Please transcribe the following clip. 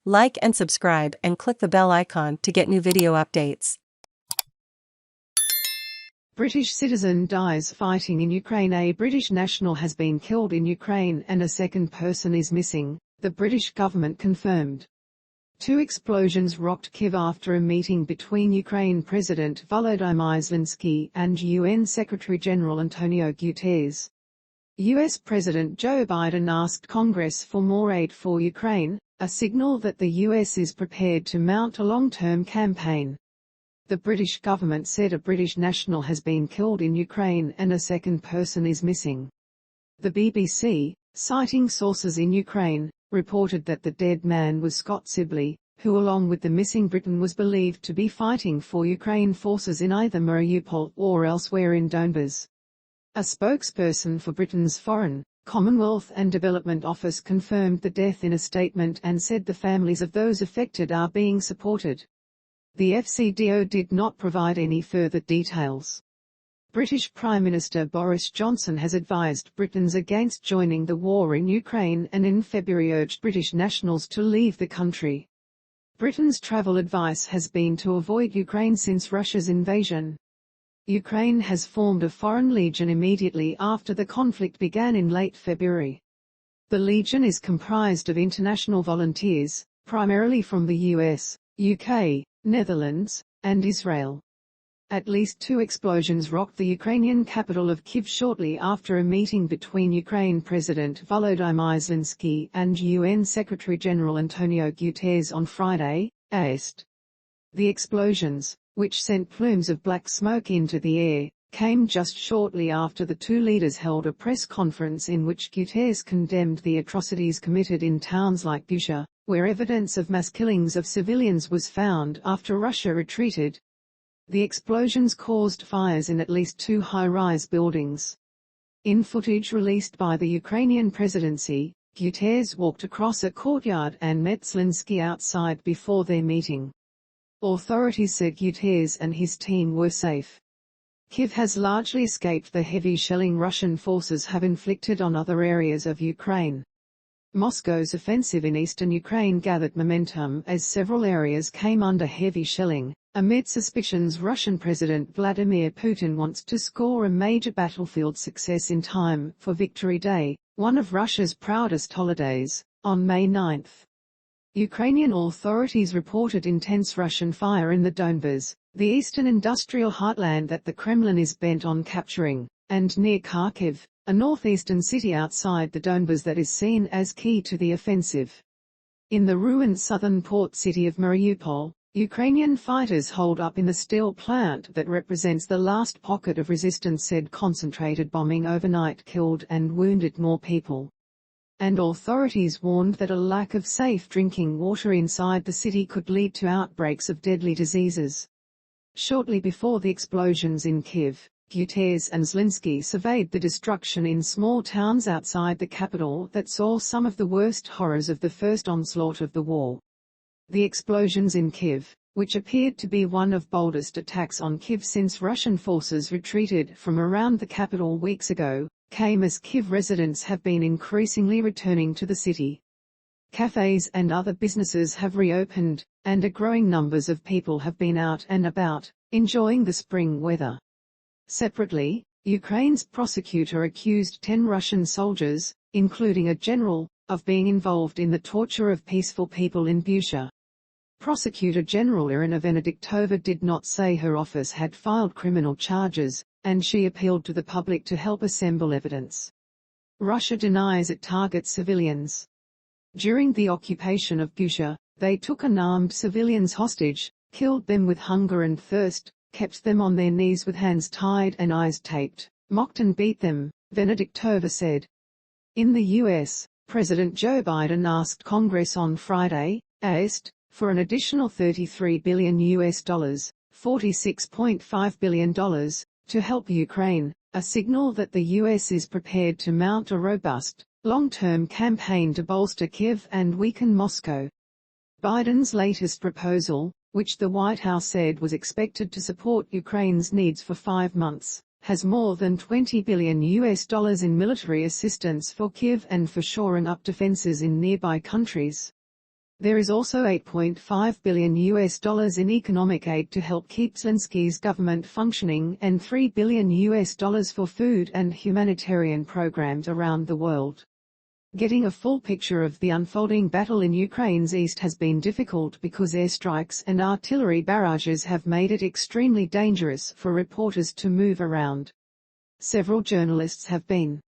Like and subscribe and click the bell icon to get new video updates. British citizen dies fighting in Ukraine. A British national has been killed in Ukraine and a second person is missing, the British government confirmed. 2 explosions rocked Kyiv after a meeting between Ukraine President Volodymyr Zelensky and UN Secretary General António Guterres. US President Joe Biden asked Congress for more aid for Ukraine, a signal that the US is prepared to mount a long-term campaign. The British government said a British national has been killed in Ukraine and a second person is missing. The BBC, citing sources in Ukraine, reported that the dead man was Scott Sibley, who along with the missing Briton was believed to be fighting for Ukraine forces in either Mariupol or elsewhere in Donbas. A spokesperson for Britain's Foreign, Commonwealth and Development Office confirmed the death in a statement and said the families of those affected are being supported. The FCDO did not provide any further details. British Prime Minister Boris Johnson has advised Britons against joining the war in Ukraine and in February urged British nationals to leave the country. Britain's travel advice has been to avoid Ukraine since Russia's invasion. Ukraine has formed a foreign legion immediately after the conflict began in late February. The legion is comprised of international volunteers, primarily from the US, UK, Netherlands, and Israel. At least 2 explosions rocked the Ukrainian capital of Kyiv shortly after a meeting between Ukraine President Volodymyr Zelensky and UN Secretary General António Guterres on Friday, AEST. The explosions, which sent plumes of black smoke into the air, came just shortly after the 2 leaders held a press conference in which Guterres condemned the atrocities committed in towns like Bucha, where evidence of mass killings of civilians was found after Russia retreated. The explosions caused fires in at least 2 high-rise buildings. In footage released by the Ukrainian presidency, Guterres walked across a courtyard and met Zelensky outside before their meeting. Authorities said Guterres and his team were safe. Kyiv has largely escaped the heavy shelling Russian forces have inflicted on other areas of Ukraine. Moscow's offensive in eastern Ukraine gathered momentum as several areas came under heavy shelling, amid suspicions Russian President Vladimir Putin wants to score a major battlefield success in time for Victory Day, one of Russia's proudest holidays, on May 9. Ukrainian authorities reported intense Russian fire in the Donbas, the eastern industrial heartland that the Kremlin is bent on capturing, and near Kharkiv, a northeastern city outside the Donbas that is seen as key to the offensive. In the ruined southern port city of Mariupol, Ukrainian fighters holed up in the steel plant that represents the last pocket of resistance, said concentrated bombing overnight killed and wounded more people. And authorities warned that a lack of safe drinking water inside the city could lead to outbreaks of deadly diseases. Shortly before the explosions in Kyiv, Guterres and Zelensky surveyed the destruction in small towns outside the capital that saw some of the worst horrors of the first onslaught of the war. The explosions in Kyiv, which appeared to be one of boldest attacks on Kyiv since Russian forces retreated from around the capital weeks ago, came as Kyiv residents have been increasingly returning to the city. Cafes and other businesses have reopened, and growing numbers of people have been out and about, enjoying the spring weather. Separately, Ukraine's prosecutor accused 10 Russian soldiers, including a general, of being involved in the torture of peaceful people in Bucha. Prosecutor General Iryna Venediktova did not say her office had filed criminal charges, and she appealed to the public to help assemble evidence. Russia denies it targets civilians. During the occupation of Bucha, they took unarmed civilians hostage, killed them with hunger and thirst, kept them on their knees with hands tied and eyes taped, mocked and beat them, Venediktova said. In the US, President Joe Biden asked Congress on Friday, AEST, for an additional $33 billion, $46.5 billion, to help Ukraine, a signal that the US is prepared to mount a robust, long-term campaign to bolster Kyiv and weaken Moscow. Biden's latest proposal, which the White House said was expected to support Ukraine's needs for 5 months, has more than $20 billion in military assistance for Kyiv and for shoring up defenses in nearby countries. There is also $8.5 billion in economic aid to help keep Zelensky's government functioning and $3 billion for food and humanitarian programs around the world. Getting a full picture of the unfolding battle in Ukraine's east has been difficult because airstrikes and artillery barrages have made it extremely dangerous for reporters to move around. Several journalists have been